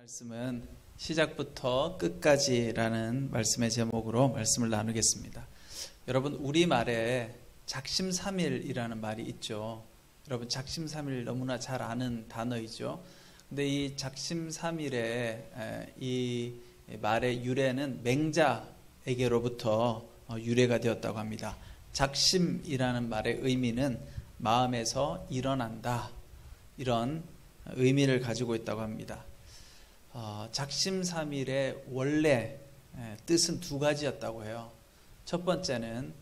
말씀은 시작부터 끝까지라는 말씀의 제목으로 말씀을 나누겠습니다. 여러분, 우리말에 작심삼일이라는 말이 있죠. 여러분, 작심삼일 너무나 잘 아는 단어이죠. 근데 이 작심삼일의 이 말의 유래는 맹자에게로부터 유래가 되었다고 합니다. 작심이라는 말의 의미는 마음에서 일어난다, 이런 의미를 가지고 있다고 합니다. 작심삼일의 원래 뜻은 두 가지였다고 해요. 첫 번째는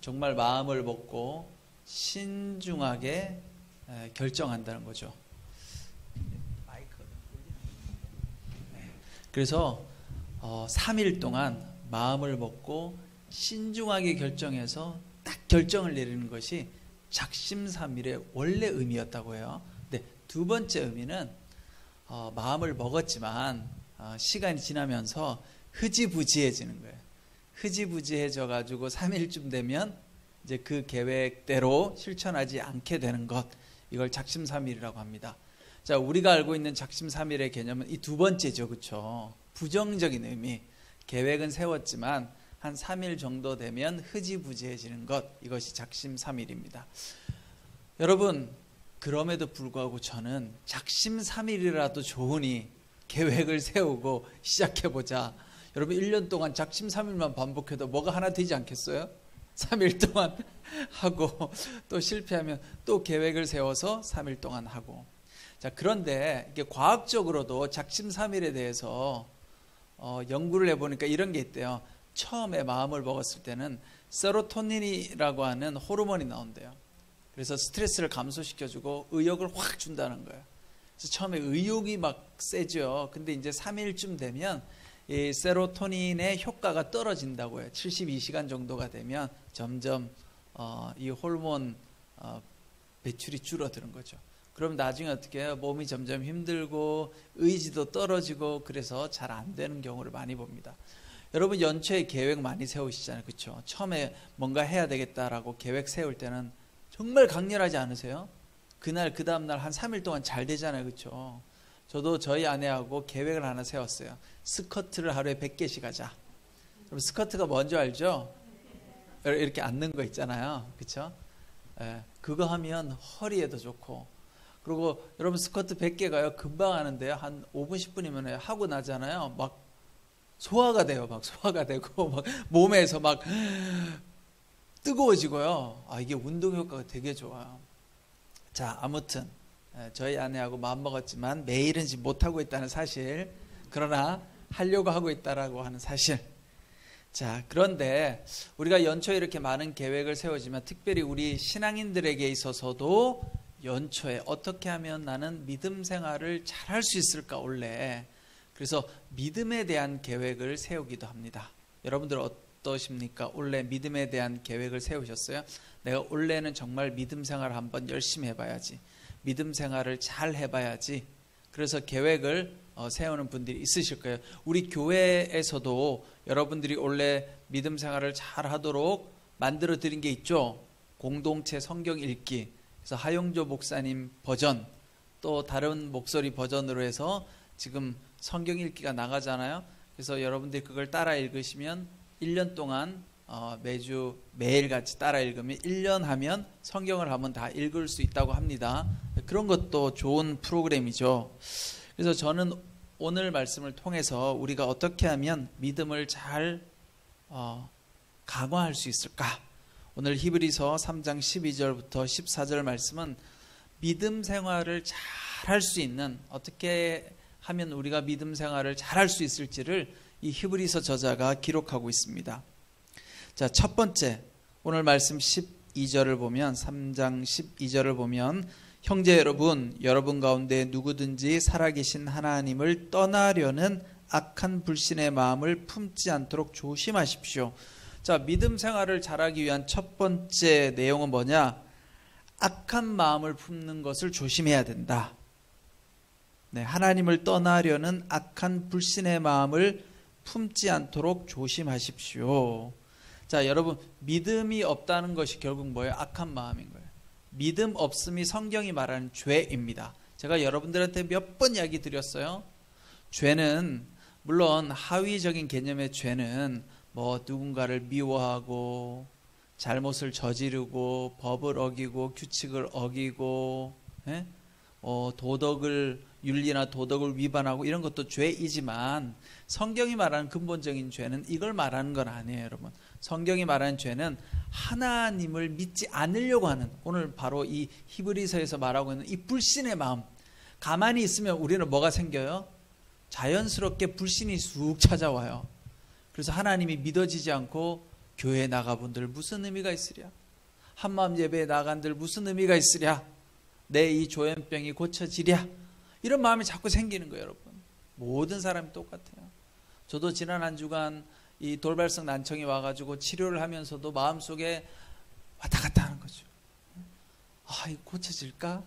정말 마음을 먹고 신중하게 결정한다는 거죠. 그래서 3일 동안 마음을 먹고 신중하게 결정해서 딱 결정을 내리는 것이 작심삼일의 원래 의미였다고 해요. 근데 두 번째 의미는 마음을 먹었지만 시간이 지나면서 흐지부지해지는 거예요. 흐지부지해져 가지고 3일쯤 되면 이제 그 계획대로 실천하지 않게 되는 것, 이걸 작심삼일이라고 합니다. 자, 우리가 알고 있는 작심삼일의 개념은 이 두 번째죠, 그렇죠? 부정적인 의미, 계획은 세웠지만 한 3일 정도 되면 흐지부지해지는 것, 이것이 작심삼일입니다. 여러분, 그럼에도 불구하고 저는 작심삼일이라도 좋으니 계획을 세우고 시작해보자. 여러분, 1년 동안 작심삼일만 반복해도 뭐가 하나 되지 않겠어요? 3일 동안 하고 또 실패하면 또 계획을 세워서 3일 동안 하고. 자, 그런데 이게 과학적으로도 작심삼일에 대해서 연구를 해보니까 이런 게 있대요. 처음에 마음을 먹었을 때는 세로토닌이라고 하는 호르몬이 나온대요. 그래서 스트레스를 감소시켜주고 의욕을 확 준다는 거예요. 그래서 처음에 의욕이 막 세죠. 근데 이제 3일쯤 되면 이 세로토닌의 효과가 떨어진다고 해요. 72시간 정도가 되면 점점 이 호르몬 배출이 줄어드는 거죠. 그럼 나중에 어떻게 해요? 몸이 점점 힘들고 의지도 떨어지고 그래서 잘 안 되는 경우를 많이 봅니다. 여러분, 연초에 계획 많이 세우시잖아요, 그렇죠? 처음에 뭔가 해야 되겠다라고 계획 세울 때는 정말 강렬하지 않으세요? 그날 그 다음날 한 3일 동안 잘 되잖아요, 그렇죠? 저도 저희 아내하고 계획을 하나 세웠어요. 스쿼트를 하루에 100개씩 하자. 그럼 스쿼트가 뭔지 알죠? 이렇게 앉는 거 있잖아요, 그렇죠? 그거 하면 허리에도 좋고, 그리고 여러분 스쿼트 100개가요 금방 하는데요, 한 5분 10분이면 하고 나잖아요, 막 소화가 돼요. 막 소화가 되고 막 몸에서 막 뜨거워지고요. 이게 운동 효과가 되게 좋아요. 자, 아무튼 저희 아내하고 마음먹었지만 매일은 지금 못하고 있다는 사실, 그러나 하려고 하고 있다라고 하는 사실. 자, 그런데 우리가 연초에 이렇게 많은 계획을 세우지만 특별히 우리 신앙인들에게 있어서도 연초에 어떻게 하면 나는 믿음 생활을 잘할 수 있을까, 원래. 그래서 믿음에 대한 계획을 세우기도 합니다. 여러분들 어떠십니까? 올해 믿음에 대한 계획을 세우셨어요? 내가 올해는 정말 믿음 생활을 한번 열심히 해봐야지, 믿음 생활을 잘 해봐야지. 그래서 계획을 세우는 분들이 있으실 거예요. 우리 교회에서도 여러분들이 올해 믿음 생활을 잘 하도록 만들어 드린 게 있죠. 공동체 성경 읽기. 그래서 하용조 목사님 버전, 또 다른 목소리 버전으로 해서 지금 성경 읽기가 나가잖아요. 그래서 여러분들이 그걸 따라 읽으시면 1년 동안 매주 매일같이 따라 읽으면 1년 하면 성경을 한번 다 읽을 수 있다고 합니다. 그런 것도 좋은 프로그램이죠. 그래서 저는 오늘 말씀을 통해서 우리가 어떻게 하면 믿음을 잘 강화할 수 있을까? 오늘 히브리서 3장 12절부터 14절 말씀은 믿음 생활을 잘 할 수 있는, 어떻게 하면 우리가 믿음 생활을 잘할 수 있을지를 이 히브리서 저자가 기록하고 있습니다. 자, 첫 번째, 오늘 말씀 12절을 보면, 3장 12절을 보면, 형제 여러분, 여러분 가운데 누구든지 살아계신 하나님을 떠나려는 악한 불신의 마음을 품지 않도록 조심하십시오. 자, 믿음 생활을 잘하기 위한 첫 번째 내용은 뭐냐? 악한 마음을 품는 것을 조심해야 된다. 네, 하나님을 떠나려는 악한 불신의 마음을 품지 않도록 조심하십시오. 자, 여러분, 믿음이 없다는 것이 결국 뭐예요? 악한 마음인 거예요. 믿음 없음이 성경이 말하는 죄입니다. 제가 여러분들한테 몇 번 이야기 드렸어요. 죄는 물론 하위적인 개념의 죄는 뭐 누군가를 미워하고 잘못을 저지르고 법을 어기고 규칙을 어기고 도덕을 윤리나 도덕을 위반하고 이런 것도 죄이지만 성경이 말하는 근본적인 죄는 이걸 말하는 건 아니에요, 여러분. 성경이 말하는 죄는 하나님을 믿지 않으려고 하는, 오늘 바로 이 히브리서에서 말하고 있는 이 불신의 마음. 가만히 있으면 우리는 뭐가 생겨요? 자연스럽게 불신이 쑥 찾아와요. 그래서 하나님이 믿어지지 않고 교회에 나가본들 무슨 의미가 있으랴? 한마음 예배에 나간들 무슨 의미가 있으랴? 내 이 조현병이 고쳐지랴? 이런 마음이 자꾸 생기는 거예요, 여러분. 모든 사람이 똑같아요. 저도 지난 한 주간 이 돌발성 난청이 와가지고 치료를 하면서도 마음속에 왔다 갔다 하는 거죠. 아, 이거 고쳐질까?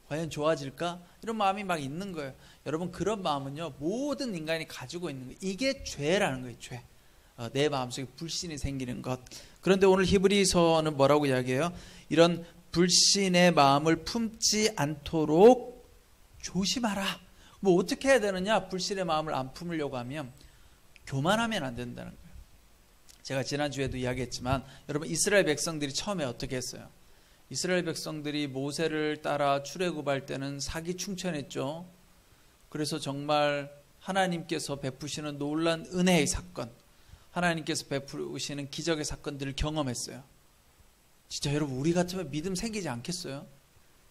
과연 좋아질까? 이런 마음이 막 있는 거예요. 여러분, 그런 마음은요, 모든 인간이 가지고 있는 거예요. 이게 죄라는 거예요, 죄. 내 마음속에 불신이 생기는 것. 그런데 오늘 히브리서는 뭐라고 이야기해요? 이런 불신의 마음을 품지 않도록 조심하라. 뭐 어떻게 해야 되느냐? 불신의 마음을 안 품으려고 하면 교만하면 안 된다는 거예요. 제가 지난주에도 이야기했지만 여러분, 이스라엘 백성들이 처음에 어떻게 했어요? 이스라엘 백성들이 모세를 따라 출애굽할 때는 사기충천했죠. 그래서 정말 하나님께서 베푸시는 놀란 은혜의 사건, 하나님께서 베푸시는 기적의 사건들을 경험했어요. 진짜 여러분, 우리 같으면 믿음 생기지 않겠어요?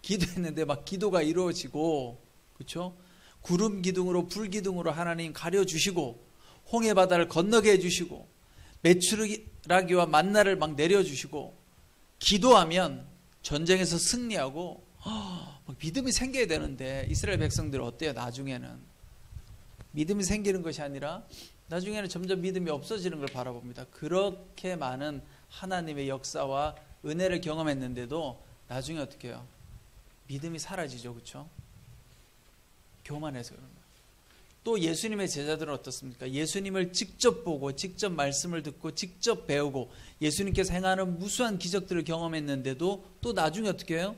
기도했는데 막 기도가 이루어지고, 그렇죠? 구름 기둥으로 불 기둥으로 하나님 가려주시고, 홍해 바다를 건너게 해주시고, 메추라기와 만나를 막 내려주시고, 기도하면 전쟁에서 승리하고 막 믿음이 생겨야 되는데, 이스라엘 백성들 어때요? 나중에는 믿음이 생기는 것이 아니라 나중에는 점점 믿음이 없어지는 걸 바라봅니다. 그렇게 많은 하나님의 역사와 은혜를 경험했는데도 나중에 어떻게 해요? 믿음이 사라지죠. 그렇죠? 교만해서 그런 거예요. 또 예수님의 제자들은 어떻습니까? 예수님을 직접 보고 직접 말씀을 듣고 직접 배우고 예수님께서 행하는 무수한 기적들을 경험했는데도 또 나중에 어떻게 해요?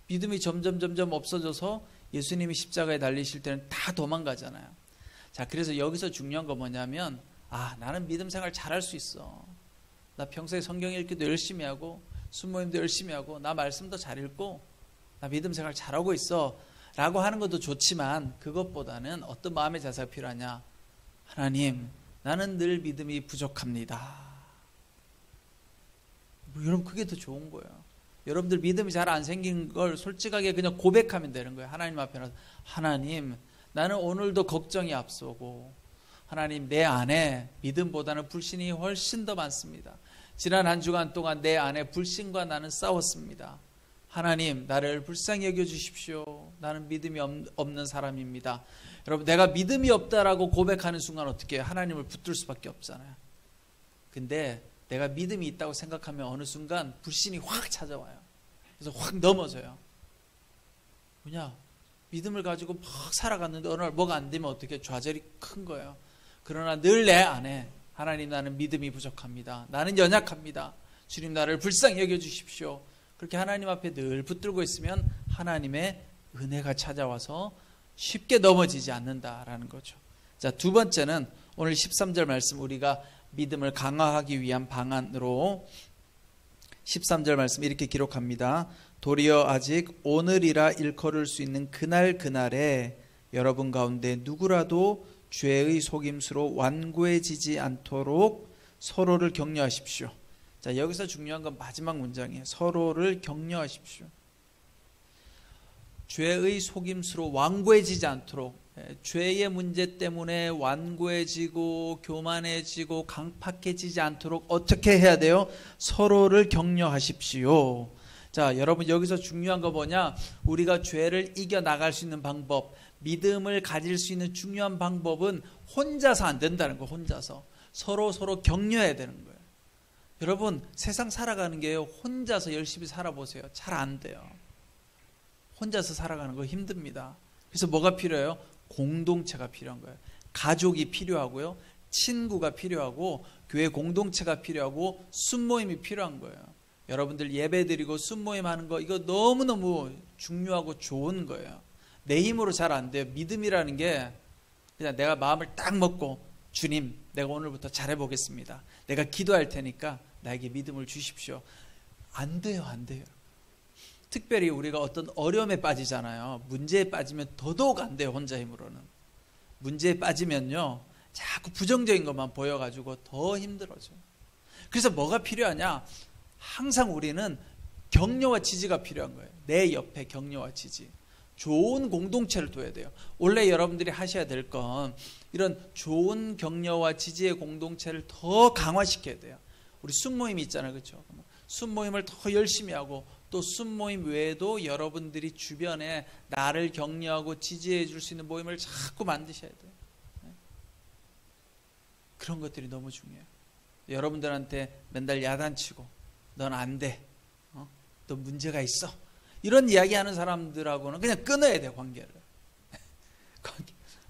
믿음이 점점 없어져서 예수님이 십자가에 달리실 때는 다 도망가잖아요. 자, 그래서 여기서 중요한 건 뭐냐면, 나는 믿음 생활 잘할 수 있어. 나 평소에 성경 읽기도 열심히 하고 순모임도 열심히 하고 나 말씀도 잘 읽고 나 믿음 생활 잘하고 있어 라고 하는 것도 좋지만, 그것보다는 어떤 마음의 자세가 필요하냐? 하나님, 나는 늘 믿음이 부족합니다. 여러분, 그게 더 좋은 거예요. 여러분들 믿음이 잘 안 생긴 걸 솔직하게 그냥 고백하면 되는 거예요. 하나님 앞에 나서, 하나님, 나는 오늘도 걱정이 앞서고, 하나님, 내 안에 믿음보다는 불신이 훨씬 더 많습니다. 지난 한 주간 동안 내 안에 불신과 나는 싸웠습니다. 하나님, 나를 불쌍히 여겨주십시오. 나는 믿음이 없는 사람입니다. 여러분, 내가 믿음이 없다라고 고백하는 순간 어떻게 해요? 하나님을 붙들 수밖에 없잖아요. 근데 내가 믿음이 있다고 생각하면 어느 순간 불신이 확 찾아와요. 그래서 확 넘어져요. 뭐냐? 믿음을 가지고 막 살아갔는데 어느 날 뭐가 안 되면 어떻게 좌절이 큰 거예요. 그러나 늘 내 안에, 하나님, 나는 믿음이 부족합니다. 나는 연약합니다. 주님, 나를 불쌍히 여겨주십시오. 그렇게 하나님 앞에 늘 붙들고 있으면 하나님의 은혜가 찾아와서 쉽게 넘어지지 않는다라는 거죠. 자, 두 번째는 오늘 13절 말씀, 우리가 믿음을 강화하기 위한 방안으로 13절 말씀 이렇게 기록합니다. 도리어 아직 오늘이라 일컬을 수 있는 그날에 여러분 가운데 누구라도 죄의 속임수로 완고해지지 않도록 서로를 격려하십시오. 자, 여기서 중요한 건 마지막 문장이에요. 서로를 격려하십시오. 죄의 속임수로 완고해지지 않도록, 죄의 문제 때문에 완고해지고 교만해지고 강팍해지지 않도록 어떻게 해야 돼요? 서로를 격려하십시오. 자, 여러분, 여기서 중요한 거 뭐냐? 우리가 죄를 이겨나갈 수 있는 방법, 믿음을 가질 수 있는 중요한 방법은 혼자서 안 된다는 거. 혼자서 서로 격려해야 되는 거예요. 여러분, 세상 살아가는 게요, 혼자서 열심히 살아보세요. 잘 안 돼요. 혼자서 살아가는 거 힘듭니다. 그래서 뭐가 필요해요? 공동체가 필요한 거예요. 가족이 필요하고요, 친구가 필요하고, 교회 공동체가 필요하고, 순모임이 필요한 거예요. 여러분들 예배 드리고 순모임 하는 거, 이거 너무너무 중요하고 좋은 거예요. 내 힘으로 잘 안 돼요. 믿음이라는 게 그냥 내가 마음을 딱 먹고 주님, 내가 오늘부터 잘해보겠습니다. 내가 기도할 테니까 나에게 믿음을 주십시오. 안 돼요, 안 돼요. 특별히 우리가 어떤 어려움에 빠지잖아요. 문제에 빠지면 더더욱 안 돼요, 혼자 힘으로는. 문제에 빠지면요, 자꾸 부정적인 것만 보여가지고 더 힘들어져요. 그래서 뭐가 필요하냐? 항상 우리는 격려와 지지가 필요한 거예요. 내 옆에 격려와 지지. 좋은 공동체를 둬야 돼요. 원래 여러분들이 하셔야 될 건 이런 좋은 격려와 지지의 공동체를 더 강화시켜야 돼요. 우리 순모임이 있잖아요, 그렇죠? 순모임을 더 열심히 하고 또 순모임 외에도 여러분들이 주변에 나를 격려하고 지지해 줄 수 있는 모임을 자꾸 만드셔야 돼요. 그런 것들이 너무 중요해요. 여러분들한테 맨날 야단치고 넌 안 돼, 너 문제가 있어, 이런 이야기하는 사람들하고는 그냥 끊어야 돼요, 관계를.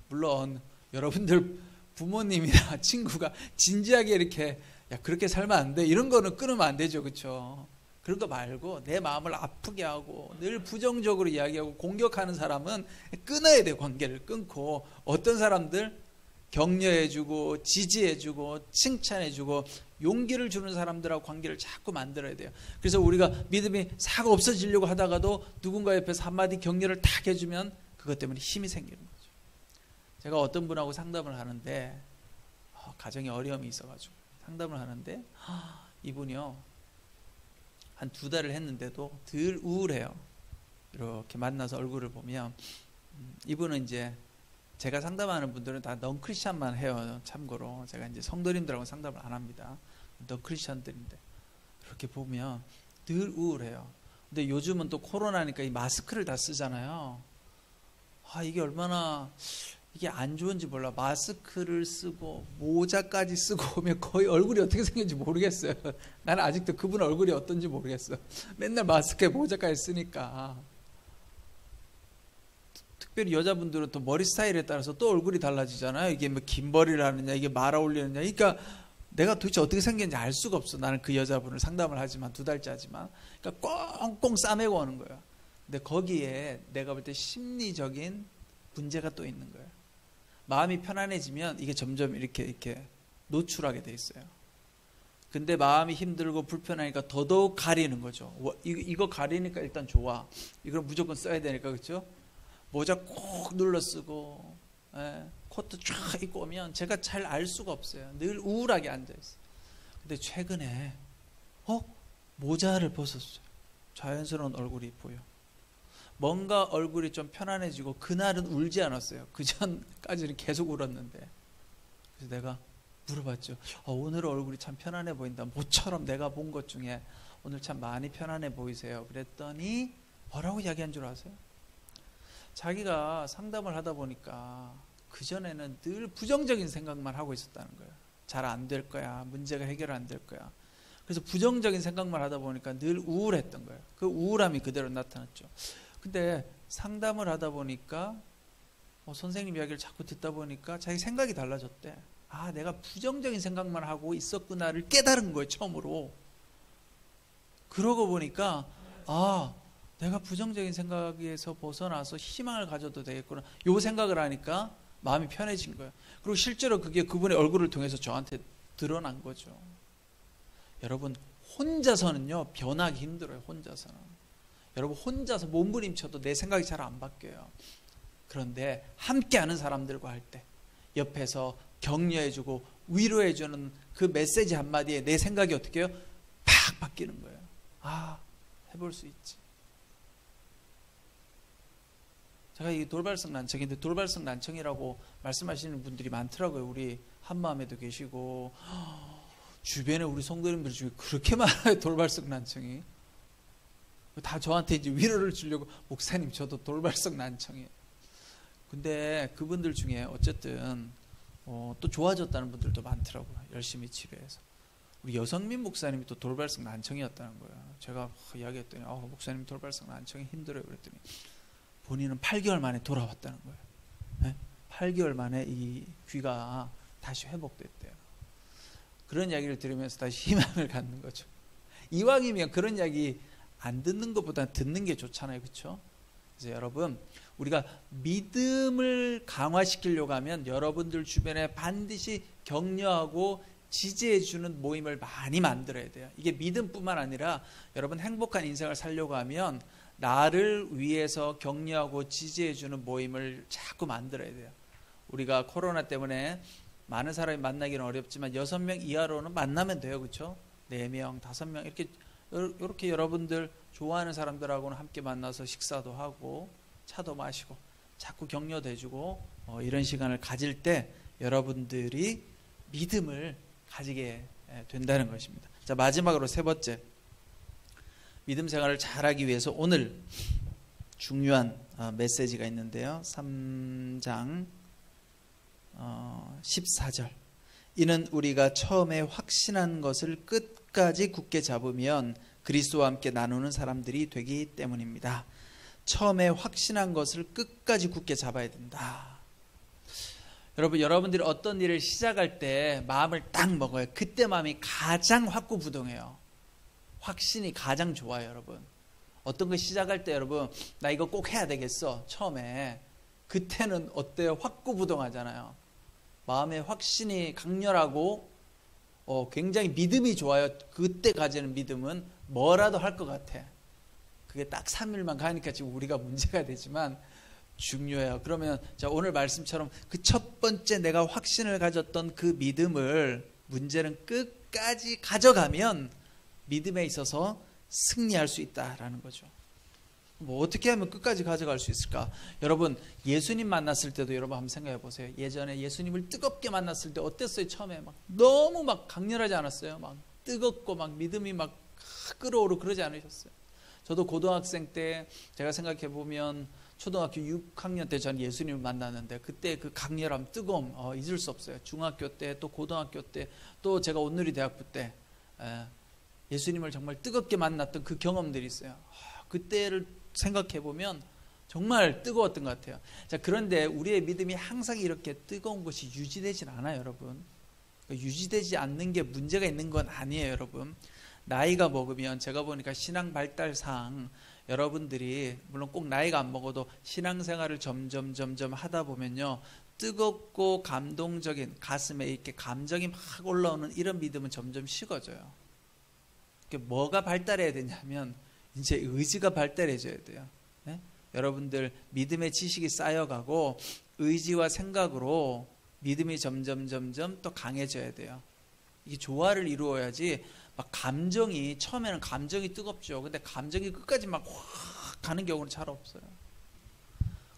물론 여러분들 부모님이나 친구가 진지하게 이렇게 야 그렇게 살면 안 돼, 이런 거는 끊으면 안 되죠, 그렇죠? 그런 거 말고 내 마음을 아프게 하고 늘 부정적으로 이야기하고 공격하는 사람은 끊어야 돼요. 관계를 끊고, 어떤 사람들 격려해주고 지지해주고 칭찬해주고 용기를 주는 사람들하고 관계를 자꾸 만들어야 돼요. 그래서 우리가 믿음이 싹 없어지려고 하다가도 누군가 옆에서 한마디 격려를 탁 해주면 그것 때문에 힘이 생기는 거죠. 제가 어떤 분하고 상담을 하는데 가정에 어려움이 있어가지고 상담을 하는데 이분이요, 한 2달을 했는데도 늘 우울해요. 이렇게 만나서 얼굴을 보면 이분은 이제 제가 상담하는 분들은 다 넌크리스천만 해요. 참고로 제가 이제 성도님들하고 상담을 안 합니다. 넌크리스천들인데 이렇게 보면 늘 우울해요. 근데 요즘은 또 코로나니까 이 마스크를 다 쓰잖아요. 이게 얼마나 이게 안 좋은지 몰라. 마스크를 쓰고 모자까지 쓰고 오면 거의 얼굴이 어떻게 생겼는지 모르겠어요. 나는 아직도 그분 얼굴이 어떤지 모르겠어요. 맨날 마스크에 모자까지 쓰니까. 특별히 여자분들은 또 머리 스타일에 따라서 또 얼굴이 달라지잖아요. 이게 뭐 긴 머리를 하느냐, 이게 말아 올리느냐. 그러니까 내가 도대체 어떻게 생겼는지 알 수가 없어. 나는 그 여자분을 상담을 하지만 2달째 하지만, 그러니까 꽁꽁 싸매고 오는 거예요. 근데 거기에 내가 볼 때 심리적인 문제가 또 있는 거예요. 마음이 편안해지면 이게 점점 이렇게 노출하게 돼 있어요. 근데 마음이 힘들고 불편하니까 더더욱 가리는 거죠. 이거 가리니까 일단 좋아. 이걸 무조건 써야 되니까, 그렇죠? 모자 꼭 눌러 쓰고, 코트 쫙 입고 오면 제가 잘 알 수가 없어요. 늘 우울하게 앉아 있어요. 근데 최근에 모자를 벗었어요. 자연스러운 얼굴이 보여. 뭔가 얼굴이 좀 편안해지고, 그날은 울지 않았어요. 그 전까지는 계속 울었는데. 그래서 내가 물어봤죠. 오늘 얼굴이 참 편안해 보인다. 모처럼 내가 본 것 중에 오늘 참 많이 편안해 보이세요. 그랬더니 뭐라고 이야기한 줄 아세요? 자기가 상담을 하다 보니까 그전에는 늘 부정적인 생각만 하고 있었다는 거예요. 잘 안 될 거야. 문제가 해결 안 될 거야. 그래서 부정적인 생각만 하다 보니까 늘 우울했던 거예요. 그 우울함이 그대로 나타났죠. 근데 상담을 하다 보니까 선생님 이야기를 자꾸 듣다 보니까 자기 생각이 달라졌대. 내가 부정적인 생각만 하고 있었구나를 깨달은 거예요, 처음으로. 그러고 보니까 내가 부정적인 생각에서 벗어나서 희망을 가져도 되겠구나, 요 생각을 하니까 마음이 편해진 거예요. 그리고 실제로 그게 그분의 얼굴을 통해서 저한테 드러난 거죠. 여러분, 혼자서는요 변하기 힘들어요. 혼자서는. 여러분, 혼자서 몸부림쳐도 내 생각이 잘 안 바뀌어요. 그런데 함께하는 사람들과 할 때 옆에서 격려해주고 위로해주는 그 메시지 한마디에 내 생각이 어떻게 해요? 팍 바뀌는 거예요. 해볼 수 있지. 제가 이 돌발성 난청인데, 돌발성 난청이라고 말씀하시는 분들이 많더라고요. 우리 한마음에도 계시고 주변에 우리 성도님들 중에 그렇게 많아요. 돌발성 난청이. 다 저한테 이제 위로를 주려고, 목사님 저도 돌발성 난청이에요. 근데 그분들 중에 어쨌든 또 좋아졌다는 분들도 많더라고요. 열심히 치료해서. 우리 여성민 목사님이 또 돌발성 난청이었다는 거예요. 제가 이야기했더니 목사님 돌발성 난청이 힘들어요. 그랬더니 본인은 8개월 만에 돌아왔다는 거예요. 네? 8개월 만에 이 귀가 다시 회복됐대요. 그런 이야기를 들으면서 다시 희망을 갖는 거죠. 이왕이면 그런 이야기 안 듣는 것보다 듣는 게 좋잖아요, 그렇죠? 그래서 여러분, 우리가 믿음을 강화시키려고 하면 여러분들 주변에 반드시 격려하고 지지해주는 모임을 많이 만들어야 돼요. 이게 믿음뿐만 아니라 여러분 행복한 인생을 살려고 하면 나를 위해서 격려하고 지지해주는 모임을 자꾸 만들어야 돼요. 우리가 코로나 때문에 많은 사람이 만나기는 어렵지만 6명 이하로는 만나면 돼요. 그렇죠? 4명, 5명 이렇게 여러분들 좋아하는 사람들하고는 함께 만나서 식사도 하고 차도 마시고 자꾸 격려도 해주고 이런 시간을 가질 때 여러분들이 믿음을 가지게 된다는 것입니다. 자, 마지막으로 세 번째, 믿음 생활을 잘하기 위해서 오늘 중요한 메시지가 있는데요. 3장 14절. 이는 우리가 처음에 확신한 것을 끝까지 굳게 잡으면 그리스도와 함께 나누는 사람들이 되기 때문입니다. 처음에 확신한 것을 끝까지 굳게 잡아야 된다. 여러분들이 어떤 일을 시작할 때 마음을 딱 먹어요. 그때 마음이 가장 확고부동해요. 확신이 가장 좋아요. 여러분, 어떤 거 시작할 때 여러분 나 이거 꼭 해야 되겠어. 처음에 그때는 어때요? 확고부동하잖아요. 마음의 확신이 강렬하고 굉장히 믿음이 좋아요. 그때 가지는 믿음은 뭐라도 할 것 같아. 그게 딱 3일만 가니까 지금 우리가 문제가 되지만 중요해요. 그러면 자, 오늘 말씀처럼 그 첫 번째 내가 확신을 가졌던 그 믿음을, 문제는 끝까지 가져가면 믿음에 있어서 승리할 수 있다라는 거죠. 뭐 어떻게 하면 끝까지 가져갈 수 있을까? 여러분, 예수님 만났을 때도 여러분 한번 생각해 보세요. 예전에 예수님을 뜨겁게 만났을 때 어땠어요? 처음에 너무 강렬하지 않았어요? 뜨겁고 믿음이 끓어오르고 그러지 않으셨어요? 저도 고등학생 때 제가 생각해 보면 초등학교 6학년 때 전 예수님을 만났는데 그때 그 강렬함, 뜨거움 잊을 수 없어요. 중학교 때, 또 고등학교 때, 또 제가 온누리 대학부 때 예수님을 정말 뜨겁게 만났던 그 경험들이 있어요. 그때를 생각해 보면 정말 뜨거웠던 것 같아요. 자, 그런데 우리의 믿음이 항상 이렇게 뜨거운 것이 유지되진 않아요, 여러분. 유지되지 않는 게 문제가 있는 건 아니에요, 여러분. 나이가 먹으면 제가 보니까 신앙 발달상 여러분들이 물론 꼭 나이가 안 먹어도 신앙생활을 점점 하다 보면요, 뜨겁고 감동적인, 가슴에 이렇게 감정이 막 올라오는 이런 믿음은 점점 식어져요. 뭐가 발달해야 되냐면 이제 의지가 발달해져야 돼요. 네? 여러분들 믿음의 지식이 쌓여가고 의지와 생각으로 믿음이 점점 또 강해져야 돼요. 이게 조화를 이루어야지 감정이, 처음에는 감정이 뜨겁죠. 근데 감정이 끝까지 확 가는 경우는 잘 없어요.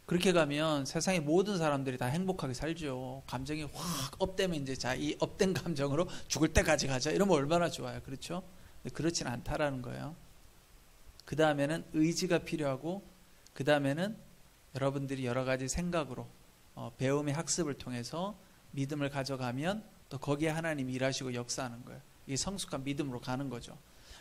그렇게 가면 세상의 모든 사람들이 다 행복하게 살죠. 감정이 확 업되면 이제 자, 이 업된 감정으로 죽을 때까지 가자. 이러면 얼마나 좋아요. 그렇죠? 근데 그렇진 않다라는 거예요. 그 다음에는 의지가 필요하고, 그 다음에는 여러분들이 여러 가지 생각으로 배움의 학습을 통해서 믿음을 가져가면 또 거기에 하나님이 일하시고 역사하는 거예요. 이 성숙한 믿음으로 가는 거죠.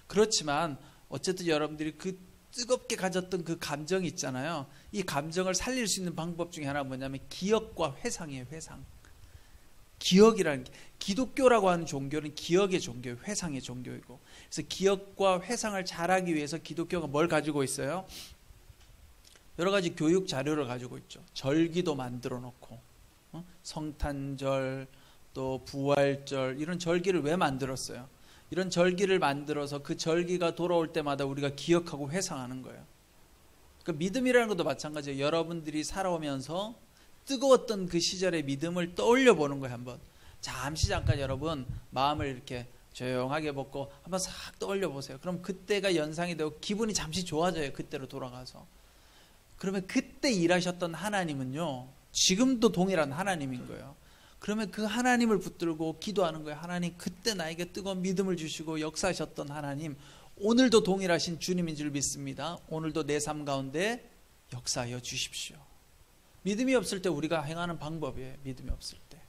그렇지만 어쨌든 여러분들이 그 뜨겁게 가졌던 그 감정이 있잖아요. 이 감정을 살릴 수 있는 방법 중에 하나가 뭐냐면 기억과 회상이에요. 회상. 기억이라는 게, 기독교라고 하는 종교는 기억의 종교예요. 회상의 종교이고. 그래서 기억과 회상을 잘하기 위해서 기독교가 뭘 가지고 있어요? 여러 가지 교육 자료를 가지고 있죠. 절기도 만들어 놓고, 성탄절, 또 부활절, 이런 절기를 왜 만들었어요? 이런 절기를 만들어서 그 절기가 돌아올 때마다 우리가 기억하고 회상하는 거예요. 그러니까 믿음이라는 것도 마찬가지예요. 여러분들이 살아오면서 뜨거웠던 그 시절의 믿음을 떠올려 보는 거예요. 한번 잠깐 여러분 마음을 이렇게 조용하게 먹고 한번 싹 떠올려 보세요. 그럼 그때가 연상이 되고 기분이 잠시 좋아져요. 그때로 돌아가서. 그러면 그때 일하셨던 하나님은요, 지금도 동일한 하나님인 거예요. 그러면 그 하나님을 붙들고 기도하는 거예요. 하나님, 그때 나에게 뜨거운 믿음을 주시고 역사하셨던 하나님, 오늘도 동일하신 주님인 줄 믿습니다. 오늘도 내 삶 가운데 역사하여 주십시오. 믿음이 없을 때 우리가 행하는 방법이에요. 믿음이 없을 때.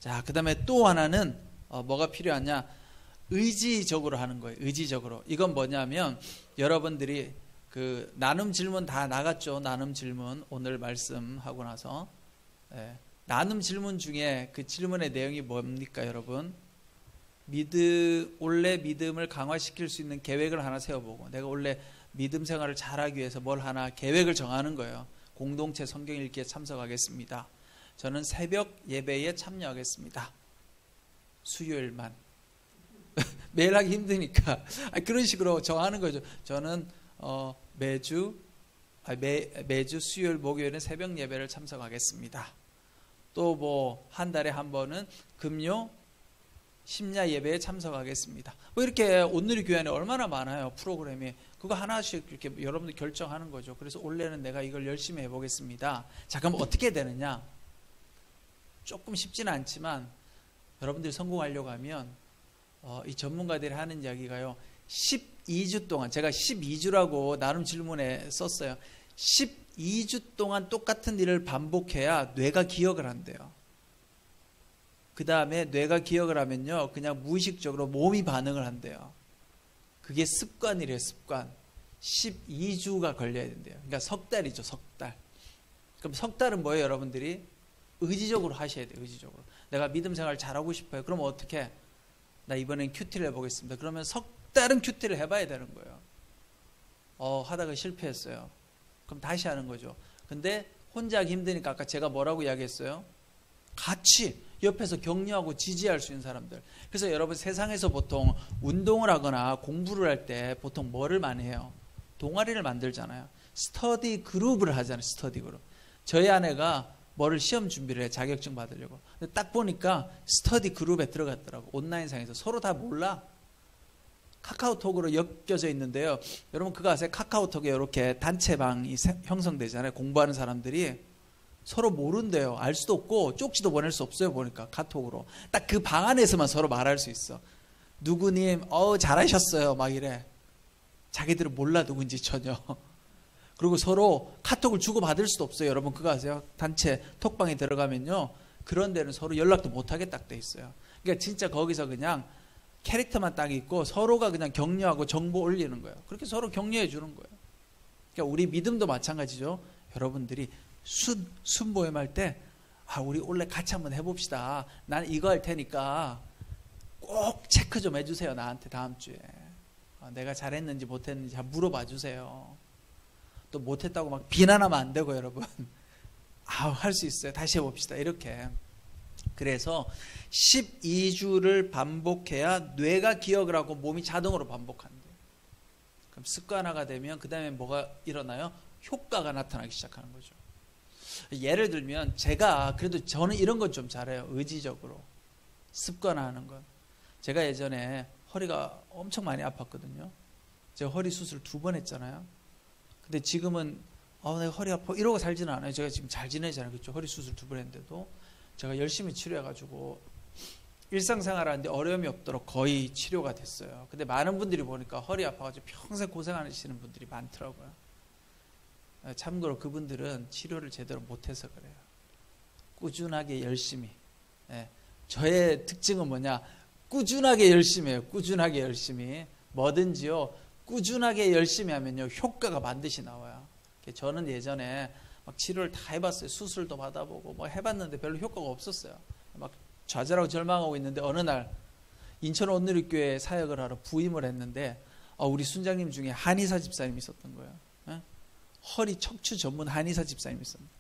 자, 그 다음에 또 하나는 뭐가 필요하냐? 의지적으로 하는 거예요. 의지적으로. 이건 뭐냐면 여러분들이 그 나눔 질문 다 나갔죠. 나눔 질문 오늘 말씀하고 나서 나눔 질문 중에 그 질문의 내용이 뭡니까, 여러분? 원래 믿음을 강화시킬 수 있는 계획을 하나 세워보고, 내가 원래 믿음 생활을 잘하기 위해서 뭘 하나 계획을 정하는 거예요. 공동체 성경 읽기에 참석하겠습니다. 저는 새벽 예배에 참여하겠습니다. 수요일만. 매일 하기 힘드니까 그런 식으로 정하는 거죠. 저는 매주 수요일 목요일은 새벽 예배를 참석하겠습니다. 또 뭐 한 달에 한 번은 금요 심야 예배에 참석하겠습니다. 뭐 이렇게 온누리 교회 안에 얼마나 많아요, 프로그램이. 그거 하나씩 이렇게 여러분들 결정하는 거죠. 그래서 올해는 내가 이걸 열심히 해보겠습니다. 자, 그럼 어떻게 되느냐? 조금 쉽지는 않지만 여러분들이 성공하려고 하면 이 전문가들이 하는 이야기가요, 12주 동안, 제가 12주라고 나름 질문에 썼어요. 12주 동안 똑같은 일을 반복해야 뇌가 기억을 한대요. 그 다음에 뇌가 기억을 하면요, 그냥 무의식적으로 몸이 반응을 한대요. 그게 습관이래요, 습관. 12주가 걸려야 된대요. 그러니까 석 달이죠, 석 달. 그럼 석 달은 뭐예요, 여러분들이? 의지적으로 하셔야 돼요, 의지적으로. 내가 믿음 생활 잘하고 싶어요. 그러면 어떻게? 나 이번엔 큐티를 해보겠습니다. 그러면 석 달은 큐티를 해봐야 되는 거예요. 하다가 실패했어요. 그럼 다시 하는 거죠. 근데 혼자 하기 힘드니까 아까 제가 뭐라고 이야기했어요? 같이 옆에서 격려하고 지지할 수 있는 사람들. 그래서 여러분, 세상에서 보통 운동을 하거나 공부를 할 때 보통 뭐를 많이 해요? 동아리를 만들잖아요. 스터디 그룹을 하잖아요. 스터디 그룹. 저희 아내가 뭐를 시험 준비를 해, 자격증 받으려고. 근데 딱 보니까 스터디 그룹에 들어갔더라고. 온라인상에서. 서로 다 몰라. 카카오톡으로 엮여져 있는데요. 여러분 그거 아세요? 카카오톡에 이렇게 단체방이 형성되잖아요. 공부하는 사람들이 서로 모른대요. 알 수도 없고 쪽지도 보낼 수 없어요. 보니까 카톡으로. 딱 그 방 안에서만 서로 말할 수 있어. 누구님 잘하셨어요. 막 이래. 자기들은 몰라 누군지 전혀. 그리고 서로 카톡을 주고받을 수도 없어요. 여러분 그거 아세요? 단체 톡방에 들어가면요, 그런 데는 서로 연락도 못하게 딱 돼 있어요. 그러니까 진짜 거기서 그냥 캐릭터만 딱 있고 서로가 그냥 격려하고 정보 올리는 거예요. 그렇게 서로 격려해 주는 거예요. 그러니까 우리 믿음도 마찬가지죠. 여러분들이 순모임할 때 우리 원래 같이 한번 해봅시다. 난 이거 할 테니까 꼭 체크 좀 해주세요. 나한테 다음 주에. 내가 잘했는지 못했는지 한번 물어봐 주세요. 또 못했다고 막 비난하면 안 되고, 여러분. 할 수 있어요. 다시 해봅시다. 이렇게. 그래서 12주를 반복해야 뇌가 기억을 하고 몸이 자동으로 반복한대요. 그럼 습관화가 되면 그 다음에 뭐가 일어나요? 효과가 나타나기 시작하는 거죠. 예를 들면 제가 그래도 저는 이런 건 좀 잘해요. 의지적으로 습관화하는 건. 제가 예전에 허리가 엄청 많이 아팠거든요. 제가 허리 수술 2번 했잖아요. 근데 지금은 내가 허리 아파 이러고 살지는 않아요. 제가 지금 잘 지내잖아요. 그렇죠? 허리 수술 2번 했는데도 제가 열심히 치료해가지고 일상생활 하는데 어려움이 없도록 거의 치료가 됐어요. 근데 많은 분들이 보니까 허리 아파가지고 평생 고생하시는 분들이 많더라고요. 참고로 그분들은 치료를 제대로 못해서 그래요. 꾸준하게 열심히. 저의 특징은 뭐냐? 꾸준하게 열심히 해요. 꾸준하게 열심히. 뭐든지요, 꾸준하게 열심히 하면요, 효과가 반드시 나와요. 저는 예전에 막 치료를 다 해봤어요. 수술도 받아보고 뭐 해봤는데 별로 효과가 없었어요. 막 좌절하고 절망하고 있는데 어느 날 인천 온누리교회 사역을 하러 부임을 했는데 우리 순장님 중에 한의사 집사님이 있었던 거예요. 허리 척추 전문 한의사 집사님이 있었는데,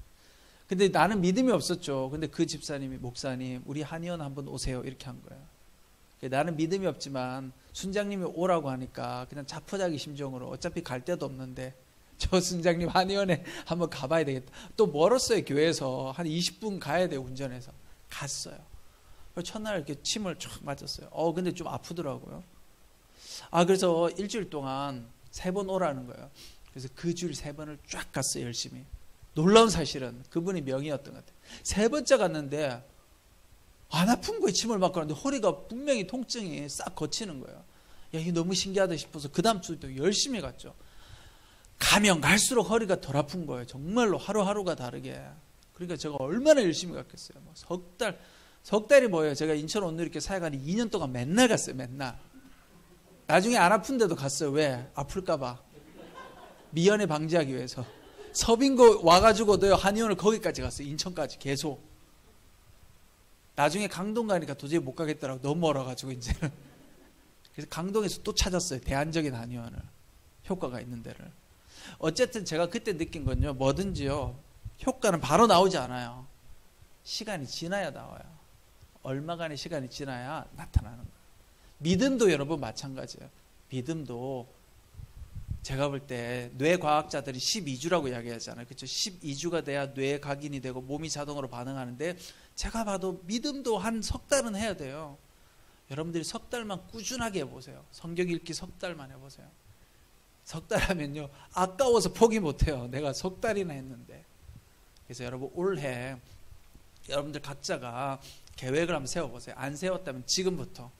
근데 나는 믿음이 없었죠. 근데 그 집사님이, 목사님 우리 한의원 한번 오세요, 이렇게 한 거예요. 나는 믿음이 없지만 순장님이 오라고 하니까 그냥 자포자기 심정으로, 어차피 갈 데도 없는데 저 순장님 한의원에 한번 가봐야 되겠다. 또 멀었어요. 교회에서 한 20분 가야 돼요. 운전해서. 갔어요. 첫날 이렇게 침을 쫙 맞았어요. 근데 좀 아프더라고요. 그래서 일주일 동안 3번 오라는 거예요. 그래서 그 주일 3번을 쫙 갔어요. 열심히. 놀라운 사실은 그분이 명의였던 것 같아요. 3번째 갔는데 안 아픈 거예요. 침을 맞고 왔는데 허리가 분명히 통증이 싹 거치는 거예요. 이게 너무 신기하다 싶어서 그 다음 주도 열심히 갔죠. 가면 갈수록 허리가 덜 아픈 거예요. 정말로 하루하루가 다르게. 그러니까 제가 얼마나 열심히 갔겠어요. 석 달이 뭐예요? 제가 인천 온누리교회 사역한 2년 동안 맨날 갔어요. 맨날. 나중에 안 아픈데도 갔어요. 왜? 아플까 봐. 미연에 방지하기 위해서. 서빙고 와가지고도요, 한의원을 거기까지 갔어요. 인천까지 계속. 나중에 강동 가니까 도저히 못 가겠더라고. 너무 멀어가지고 이제는. 그래서 강동에서 또 찾았어요. 대안적인 한의원을. 효과가 있는 데를. 어쨌든 제가 그때 느낀 건요, 뭐든지요, 효과는 바로 나오지 않아요. 시간이 지나야 나와요. 얼마간의 시간이 지나야 나타나는 거예요. 믿음도 여러분 마찬가지예요. 믿음도 제가 볼 때 뇌과학자들이 12주라고 이야기하잖아요. 그렇죠? 12주가 돼야 뇌에 각인이 되고 몸이 자동으로 반응하는데, 제가 봐도 믿음도 한 석 달은 해야 돼요. 여러분들이 석 달만 꾸준하게 해보세요. 성경 읽기 석 달만 해보세요. 석 달 하면요, 아까워서 포기 못해요. 내가 석 달이나 했는데. 그래서 여러분, 올해 여러분들 각자가 계획을 한번 세워보세요. 안 세웠다면 지금부터,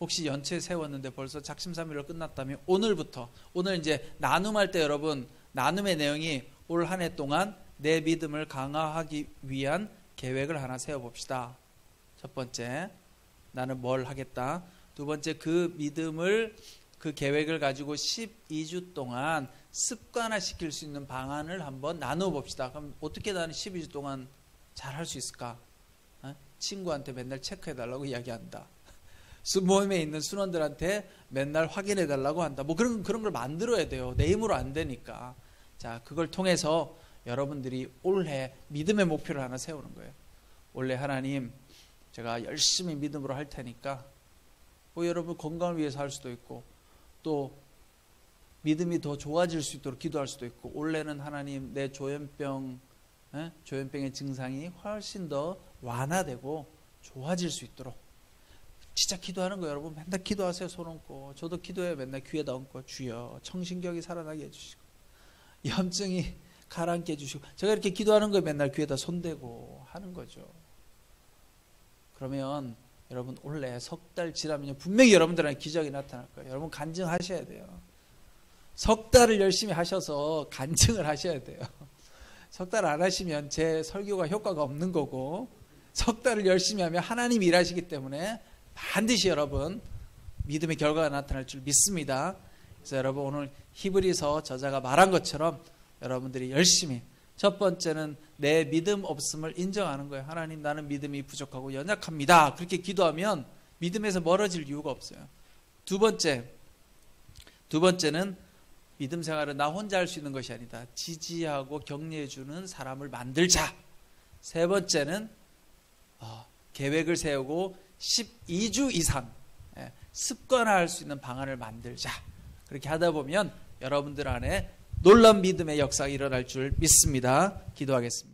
혹시 연초에 세웠는데 벌써 작심삼일로 끝났다면 오늘부터, 오늘 이제 나눔할 때 여러분, 나눔의 내용이 올 한 해 동안 내 믿음을 강화하기 위한 계획을 하나 세워봅시다. 첫 번째, 나는 뭘 하겠다. 두 번째, 그 믿음을, 그 계획을 가지고 12주 동안 습관화시킬 수 있는 방안을 한번 나누어 봅시다. 그럼 어떻게 나는 12주 동안 잘 할 수 있을까? 친구한테 맨날 체크해달라고 이야기한다. 모임에 있는 순원들한테 맨날 확인해달라고 한다. 뭐 그런 걸 만들어야 돼요. 내 힘으로 안 되니까. 자, 그걸 통해서 여러분들이 올해 믿음의 목표를 하나 세우는 거예요. 올해 하나님, 제가 열심히 믿음으로 할 테니까, 뭐 여러분 건강을 위해서 할 수도 있고, 또 믿음이 더 좋아질 수 있도록 기도할 수도 있고, 올해는 하나님 내 조현병의 증상이 훨씬 더 완화되고 좋아질 수 있도록 진짜 기도하는 거예요. 여러분 맨날 기도하세요. 손 얹고. 저도 기도해요. 맨날 귀에다 얹고, 주여 청신경이 살아나게 해주시고, 염증이 가라앉게 해주시고. 제가 이렇게 기도하는 거예요. 맨날 귀에다 손대고 하는 거죠. 그러면 여러분 올해 석 달 지나면 분명히 여러분들한테 기적이 나타날 거예요. 여러분 간증하셔야 돼요. 석 달을 열심히 하셔서 간증을 하셔야 돼요. 석 달 안 하시면 제 설교가 효과가 없는 거고, 석 달을 열심히 하면 하나님이 일하시기 때문에 반드시 여러분 믿음의 결과가 나타날 줄 믿습니다. 그래서 여러분 오늘 히브리서 저자가 말한 것처럼 여러분들이 열심히, 첫 번째는 내 믿음 없음을 인정하는 거예요. 하나님, 나는 믿음이 부족하고 연약합니다. 그렇게 기도하면 믿음에서 멀어질 이유가 없어요. 두 번째는 믿음 생활은 나 혼자 할 수 있는 것이 아니다. 지지하고 격려해 주는 사람을 만들자. 세 번째는 계획을 세우고 12주 이상 습관화할 수 있는 방안을 만들자. 그렇게 하다 보면 여러분들 안에 놀라운 믿음의 역사가 일어날 줄 믿습니다. 기도하겠습니다.